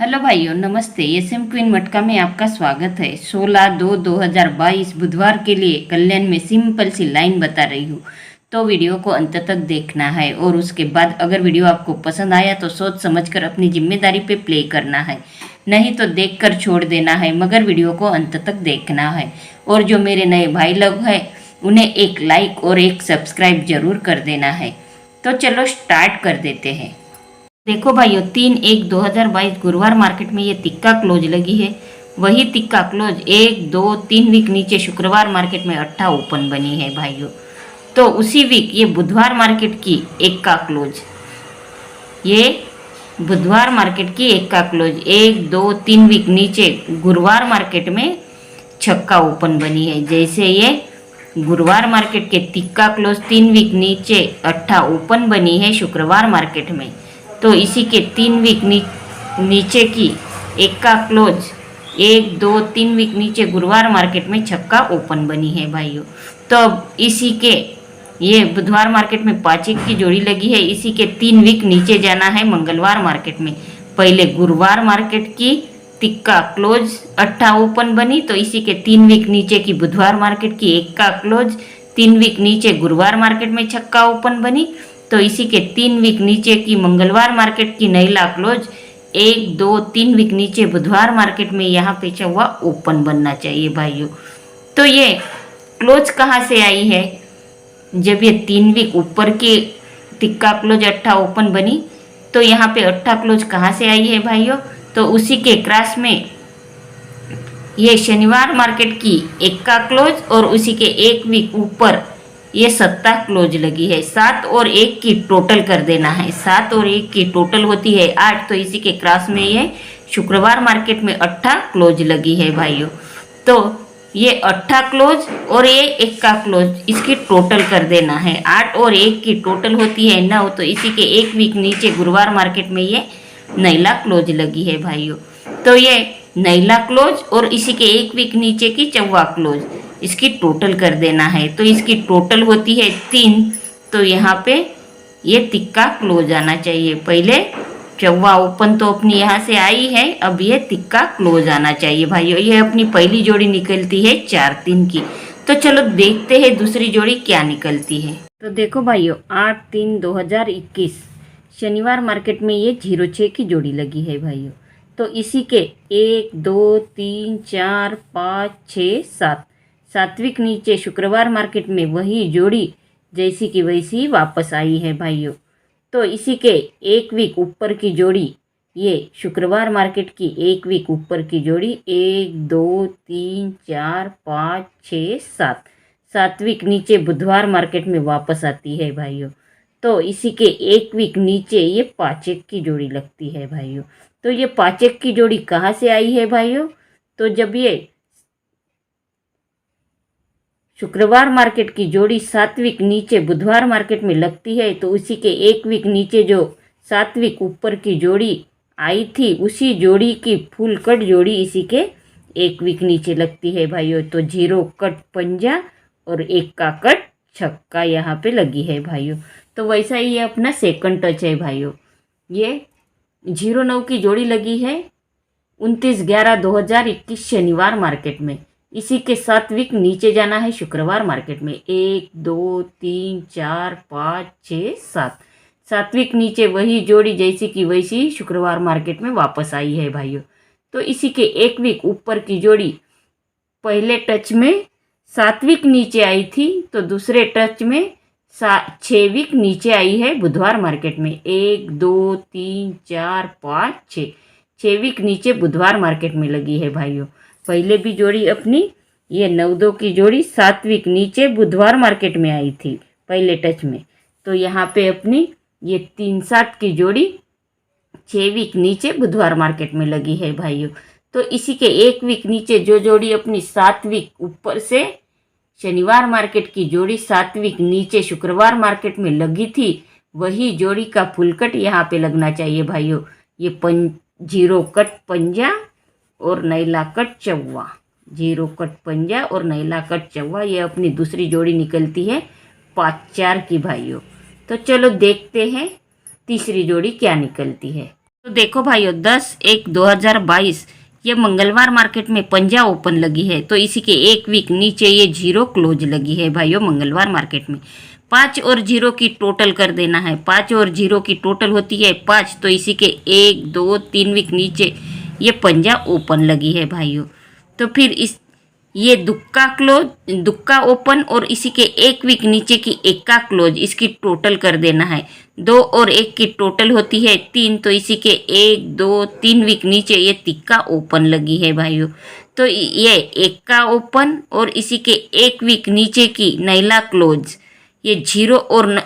Hello भाइयों, नमस्ते। SM queen मटका में आपका स्वागत है। 16/2/2022 बुधवार के लिए कल्याण में सिंपल सी लाइन बता रही हूँ, तो वीडियो को अंत तक देखना है। और उसके बाद अगर वीडियो आपको पसंद आया तो सोच समझकर अपनी जिम्मेदारी पे प्ले करना है, नहीं तो देखकर छोड़ देना है, मगर वीडियो को अंत तक देखना है। और जो मेरे नए भाई लोग हैं उन्हें एक लाइक और एक सब्सक्राइब जरूर कर देना है। तो चलो स्टार्ट कर देते हैं। देखो भाइयों, 3/1/2022 गुरुवार मार्केट में ये तिक्का क्लोज लगी है। वही तिक्का क्लोज 1 2 3 वीक नीचे शुक्रवार मार्केट में 8 ओपन बनी है भाइयों। तो उसी वीक ये बुधवार मार्केट की एक का क्लोज, ये बुधवार मार्केट की एक का क्लोज 1 2 3 वीक नीचे गुरुवार मार्केट में छक्का ओपन बनी है। जैसे ये गुरुवार मार्केट के तिक्का क्लोज 3 वीक नीचे 8 ओपन बनी है शुक्रवार मार्केट में, तो इसी के 3 वीक नीचे की एक का क्लोज 1 2 3 वीक नीचे गुरुवार मार्केट में छक्का ओपन बनी है भाइयों। तो अब इसी के ये बुधवार मार्केट में 5 एक की जोड़ी लगी है। इसी के 3 वीक नीचे जाना है मंगलवार मार्केट में। पहले गुरुवार मार्केट की तिक्का क्लोज 8 ओपन बनी, तो इसी के 3 वीक नीचे की बुधवार मार्केट की एक का क्लोज 3 वीक नीचे गुरुवार मार्केट में छक्का ओपन बनी, तो इसी के 3 वीक नीचे की मंगलवार मार्केट की नईला क्लोज 1 2 3 वीक नीचे बुधवार मार्केट में यहाँ पे चौवा ओपन बनना चाहिए भाइयों। तो ये क्लोज कहाँ से आई है? जब ये 3 वीक ऊपर की तिक्का क्लोज 8 ओपन बनी, तो यहाँ पे 8 क्लोज कहाँ से आई है भाइयों? तो उसी के क्रॉस में ये शनिवार मार्केट की एक का क्लोज और उसी के 1 वीक ऊपर ये 7 क्लोज लगी है। 7 और 1 की टोटल कर देना है। 7 और 1 की टोटल होती है 8, तो इसी के क्रॉस में ये शुक्रवार मार्केट में 8 क्लोज लगी है भाइयों। तो ये 8 क्लोज और ये 1 का क्लोज, इसकी टोटल कर देना है। 8 और 1 की टोटल होती है 9, तो इसी के 1 वीक नीचे गुरुवार मार्केट में ये नईला क्लोज लगी है भाइयों। तो ये नईला क्लोज और इसी के 1 वीक नीचे की चौवा क्लोज, इसकी टोटल कर देना है। तो इसकी टोटल होती है 3, तो यहाँ पे ये तिक्का क्लोज आना चाहिए। पहले चौवा ओपन तो अपनी यहाँ से आई है, अब ये तिक्का क्लोज आना चाहिए भाइयों। ये अपनी पहली जोड़ी निकलती है 4-3 की। तो चलो देखते हैं दूसरी जोड़ी क्या निकलती है। तो देखो भाइयों, 8/3/2021 शनिवार मार्केट में ये 06 की जोड़ी लगी है भाइयों। तो इसी के 1 2 3 4 5 6 7 सात्विक नीचे शुक्रवार मार्केट में वही जोड़ी जैसी की वैसी वापस आई है भाइयों। तो इसी के 1 वीक ऊपर की जोड़ी, ये शुक्रवार मार्केट की 1 वीक ऊपर की जोड़ी 1 2 3 4 5 6 7 सात्विक नीचे बुधवार मार्केट में वापस आती है भाइयों। तो इसी के 1 वीक नीचे ये 5 एक की जोड़ी लगती है भाइयों। तो ये 5 एक की जोड़ी कहाँ से आई है भाइयों? तो जब ये शुक्रवार मार्केट की जोड़ी 7 वीक नीचे बुधवार मार्केट में लगती है, तो उसी के 1 वीक नीचे जो 7 वीक ऊपर की जोड़ी आई थी, उसी जोड़ी की फुल कट जोड़ी इसी के 1 वीक नीचे लगती है भाइयों। तो 0 कट पंजा और 1 का कट छक्का यहाँ पे लगी है भाइयों। तो वैसा ही ये अपना सेकंड टच है भाइयों। ये 09 की जोड़ी लगी है 29/11/2021 शनिवार मार्केट में। इसी के 7 वीक नीचे जाना है शुक्रवार मार्केट में। 1 2 3 4 5 6 7 7 वीक नीचे वही जोड़ी जैसी की वैसी शुक्रवार मार्केट में वापस आई है भाइयों। तो इसी के 1 वीक ऊपर की जोड़ी पहले टच में 7 वीक नीचे आई थी, तो दूसरे टच में 6 वीक नीचे आई है बुधवार मार्केट में। 1 2 3 4 5 6 वीक नीचे बुधवार मार्केट में लगी है भाइयों। पहले भी जोड़ी अपनी ये 9-2 की जोड़ी 7 वीक नीचे बुधवार मार्केट में आई थी पहले टच में। तो यहाँ पे अपनी ये 3-7 की जोड़ी 6 वीक नीचे बुधवार मार्केट में लगी है भाइयों। तो इसी के 1 वीक नीचे जो जोड़ी अपनी 7 वीक ऊपर से शनिवार मार्केट की जोड़ी 7 वीक नीचे शुक्रवार मार्केट में लगी थी, वही जोड़ी का फुल कट यहाँ पे लगना चाहिए भाइयों। ये 0 कट पंजा और नैला कट चौवा, 0 कट पंजा और नैला कट चौवा, ये अपनी दूसरी जोड़ी निकलती है 5-4 की भाइयों। तो चलो देखते हैं तीसरी जोड़ी क्या निकलती है। तो देखो भाइयों 10/1/2022 ये मंगलवार मार्केट में पंजा ओपन लगी है, तो इसी के एक वीक नीचे ये जीरो क्लोज लगी है भाइयों मंगलवार मार्केट में। 5 और जीरो की टोटल कर देना है, 5 और जीरो की टोटल होती है 5, तो इसी के 1 2 3 वीक नीचे ये पंजा ओपन लगी है भाइयों। तो फिर इस ये दुक्का ओपन और इसी के एक वीक नीचे की एक्का क्लोज, इसकी टोटल कर देना है। 2 और 1 की टोटल होती है 3, तो इसी के 1 2 3 वीक नीचे ये तिक्का ओपन लगी है भाइयों। तो ये एक्का ओपन और इसी के एक वीक नीचे की नैला क्लोज, ये जीरो और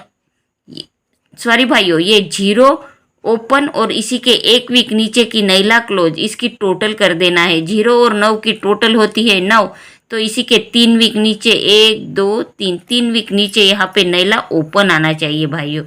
सॉरी भाइयों, ये जीरो ओपन और इसी के एक वीक नीचे की नैला क्लोज, इसकी टोटल कर देना है। 0 और 9 की टोटल होती है 9, तो इसी के 3 वीक नीचे 1 2 3 वीक नीचे यहाँ पे नैला ओपन आना चाहिए भाइयों।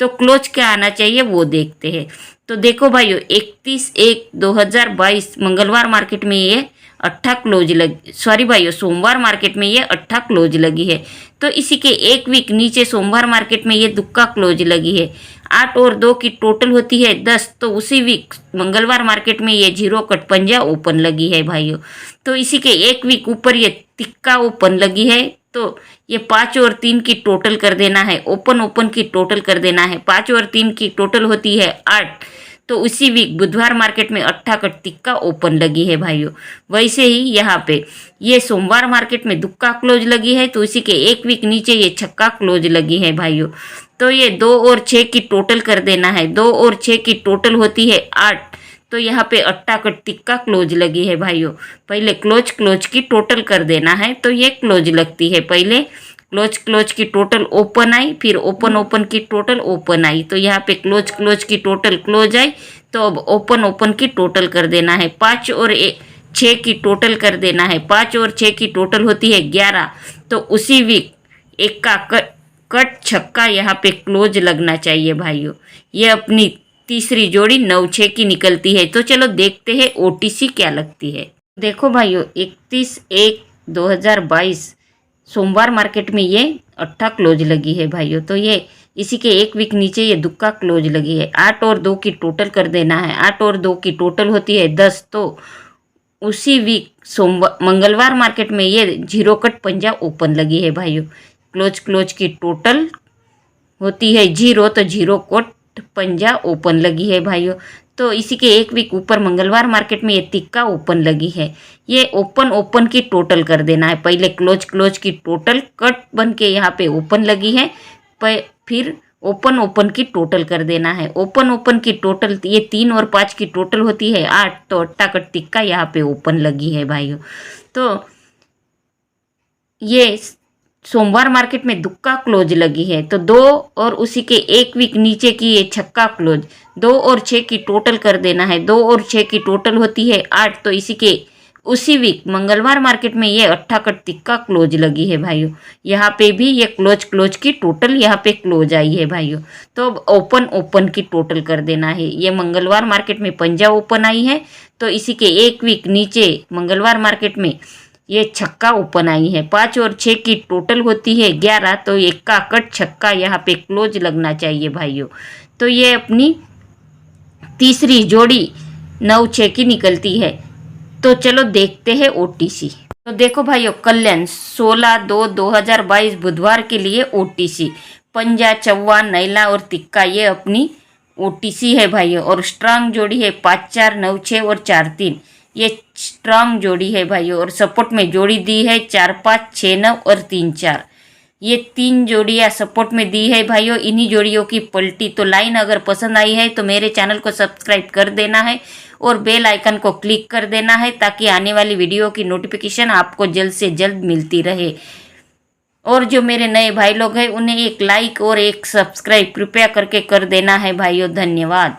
तो क्लोज क्या आना चाहिए वो देखते हैं। तो देखो भाइयों 31/1/2022 मंगलवार मार्केट में ये 8 क्लोज लगी, सॉरी भाइयों सोमवार मार्केट में ये 8 क्लोज लगी है। तो इसी के एक वीक नीचे सोमवार मार्केट में ये दुक्का क्लोज लगी है। 8 और 2 की टोटल होती है 10, तो उसी वीक मंगलवार मार्केट में ये जीरो कट पंजा ओपन लगी है भाइयों। तो इसी के एक वीक ऊपर ये तिक्का ओपन लगी है, तो ये 5 और 3 की टोटल कर देना है, ओपन की टोटल कर देना है। 5 और 3 की टोटल होती है 8, तो उसी वीक बुधवार मार्केट में 8 कट तिक्का ओपन लगी है भाइयों। वैसे ही यहाँ पे ये सोमवार मार्केट में दुक्का क्लोज लगी है, तो इसी के एक वीक नीचे ये छक्का क्लोज लगी है भाइयों। तो ये 2 और 6 की टोटल कर देना है। 2 और 6 की टोटल होती है 8, तो यहाँ पे 8 कट तिक्का क्लोज लगी है भाइयों। पहले क्लोज की टोटल कर देना है, तो ये क्लोज लगती है। पहले क्लोज की टोटल ओपन आई, फिर ओपन की टोटल ओपन आई, तो यहाँ पे क्लोज की टोटल क्लोज आई, तो अब ओपन की टोटल कर देना है। 5 और 6 की टोटल कर देना है। 5 और 6 की टोटल होती है 11, तो उसी वीक एक का कट छक्का यहाँ पे क्लोज लगना चाहिए भाइयों। ये अपनी तीसरी जोड़ी 9-6 की निकलती है। तो चलो देखते हैं ओटीसी क्या लगती है। देखो भाइयों 31/1/2022 सोमवार मार्केट में ये 8 क्लोज लगी है भाइयों। तो ये इसी के एक वीक नीचे ये दुक्का क्लोज लगी है। 8 और 2 की टोटल कर देना है। 8 और 2 की टोटल होती है 10, तो उसी वीक मंगलवार मार्केट में ये जीरो कट पंजा ओपन लगी है भाइयों। क्लोज की टोटल होती है 0, तो जीरो कट पंजा ओपन लगी है भाइयों। तो इसी के एक वीक ऊपर मंगलवार मार्केट में ये तिक्का ओपन लगी है। ये ओपन की टोटल कर देना है। पहले क्लोज की टोटल कट बन के यहाँ पे ओपन लगी है, फिर ओपन की टोटल कर देना है। ओपन की टोटल ये 3 और 5 की टोटल होती है 8, तो 8 कट तिक्का यहाँ पे ओपन लगी है भाइयों। तो ये सोमवार मार्केट में दुक्का क्लोज लगी है, तो 2 और उसी के एक वीक नीचे की ये छक्का क्लोज, 2 और 6 की टोटल कर देना है। 2 और 6 की टोटल होती है 8, तो इसी के उसी वीक मंगलवार मार्केट में ये 8 कट तिक्का क्लोज लगी है भाइयों। यहाँ पे भी ये क्लोज की टोटल यहाँ पे क्लोज आई है भाइयों। तो अब ओपन की टोटल कर देना है। ये मंगलवार मार्केट में पंजा ओपन आई है, तो इसी के एक वीक नीचे मंगलवार मार्केट में ये छक्का ओपन आई है। 5 और 6 की टोटल होती है 11, तो एक का कट छक्का यहाँ पे क्लोज लगना चाहिए भाइयों। तो ये अपनी तीसरी जोड़ी 9-6 की निकलती है। तो चलो देखते हैं ओटीसी। तो देखो भाइयों कल्याण 16/2/2022 बुधवार के लिए ओटीसी पंजा चौवा नैला और तिक्का ये अपनी ओटीसी है भाइयों। और स्ट्रांग जोड़ी है 5-4-9-6 और 4-3, ये स्ट्रांग जोड़ी है भाइयों। और सपोर्ट में जोड़ी दी है 4-5-6-9 और 3-4, ये 3 जोड़ियाँ सपोर्ट में दी है भाइयों। इन्हीं जोड़ियों की पलटी। तो लाइन अगर पसंद आई है तो मेरे चैनल को सब्सक्राइब कर देना है और बेल आइकन को क्लिक कर देना है, ताकि आने वाली वीडियो की नोटिफिकेशन आपको जल्द से जल्द मिलती रहे। और जो मेरे नए भाई लोग हैं उन्हें एक लाइक और एक सब्सक्राइब कृपया करके कर देना है भाइयों। धन्यवाद।